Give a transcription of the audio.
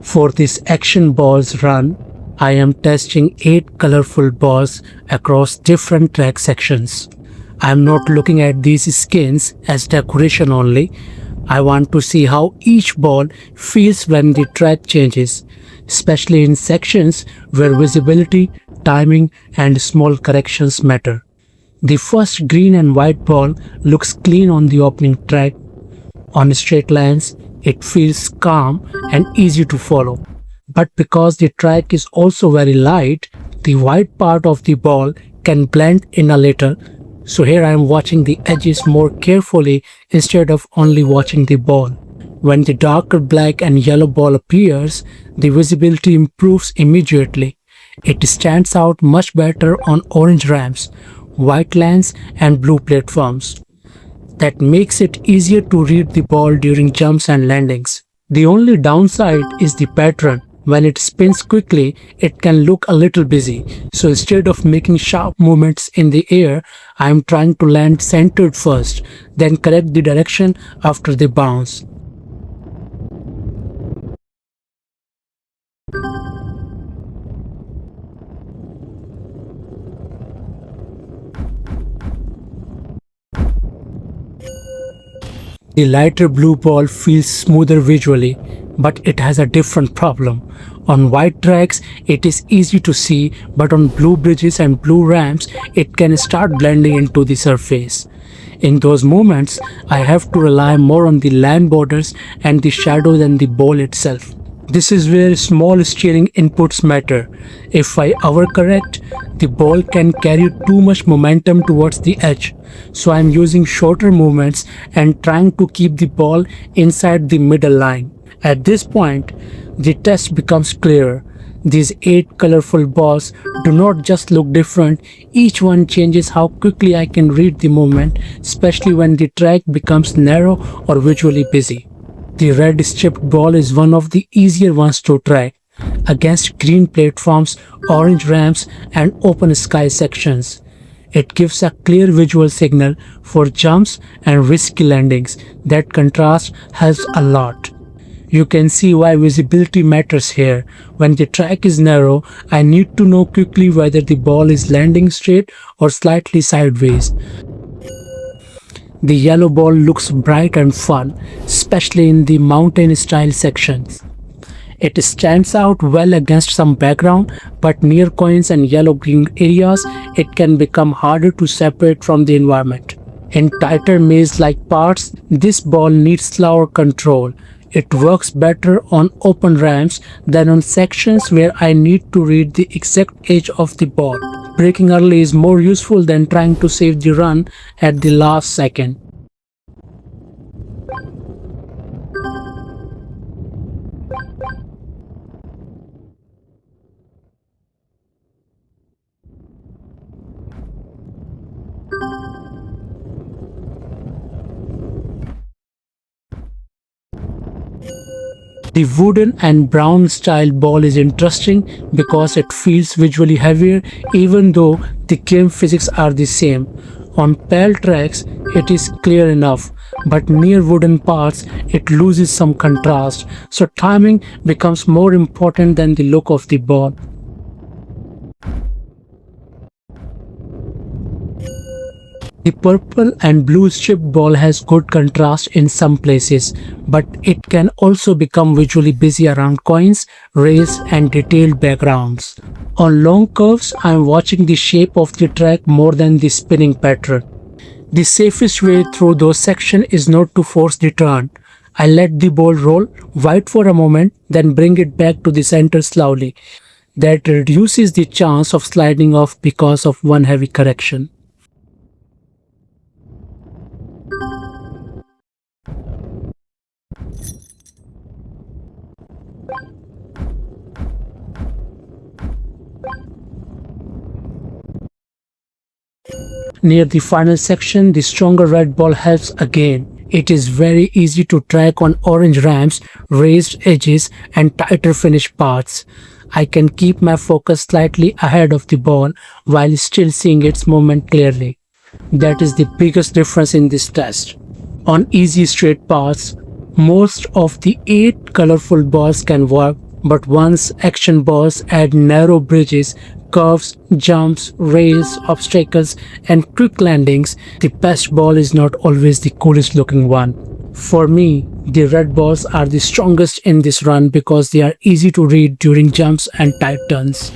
For this action balls run, I am testing 8 colorful balls across different track sections. I am not looking at these skins as decoration only. I want to see how each ball feels when the track changes, especially in sections where visibility, timing, and small corrections matter. The first green and white ball looks clean on the opening track. On straight lines, it feels calm and easy to follow. But because the track is also very light, the white part of the ball can blend in a little. So here I am watching the edges more carefully instead of only watching the ball. When the darker black and yellow ball appears, the visibility improves immediately. It stands out much better on orange ramps, white lanes, and blue platforms. That makes it easier to read the ball during jumps and landings. The only downside is the pattern. When it spins quickly, it can look a little busy. So instead of making sharp movements in the air, I am trying to land centered first, then correct the direction after the bounce. The lighter blue ball feels smoother visually, but it has a different problem. On white tracks, it is easy to see, but on blue bridges and blue ramps, it can start blending into the surface. In those moments, I have to rely more on the land borders and the shadow than the ball itself. This is where small steering inputs matter. If I overcorrect, the ball can carry too much momentum towards the edge. So I am using shorter movements and trying to keep the ball inside the middle line. At this point, the test becomes clearer. These 8 colorful balls do not just look different, each one changes how quickly I can read the movement, especially when the track becomes narrow or visually busy. The red striped ball is one of the easier ones to track against green platforms, orange ramps, and open sky sections. It gives a clear visual signal for jumps and risky landings. That contrast helps a lot. You can see why visibility matters here. When the track is narrow, I need to know quickly whether the ball is landing straight or slightly sideways. The yellow ball looks bright and fun, especially in the mountain style sections. It stands out well against some background, but near coins and yellow-green areas, it can become harder to separate from the environment. In tighter maze-like parts, this ball needs slower control. It works better on open ramps than on sections where I need to read the exact edge of the ball. Braking early is more useful than trying to save the run at the last second. The wooden and brown style ball is interesting because it feels visually heavier even though the game physics are the same. On pale tracks, it is clear enough, but near wooden parts, it loses some contrast, so timing becomes more important than the look of the ball. The purple and blue striped ball has good contrast in some places, but it can also become visually busy around coins, rails, and detailed backgrounds. On long curves, I am watching the shape of the track more than the spinning pattern. The safest way through those sections is not to force the turn. I let the ball roll, wait for a moment, then bring it back to the center slowly. That reduces the chance of sliding off because of one heavy correction. Near the final section, the stronger red ball helps again. It is very easy to track on orange ramps, raised edges, and tighter finished parts. I can keep my focus slightly ahead of the ball while still seeing its movement clearly. That is the biggest difference in this test. On easy straight paths, most of the 8 colorful balls can work, But once action balls add narrow bridges, curves, jumps, rails, obstacles, and quick landings, the best ball is not always the coolest looking one. For me, the red balls are the strongest in this run because they are easy to read during jumps and tight turns.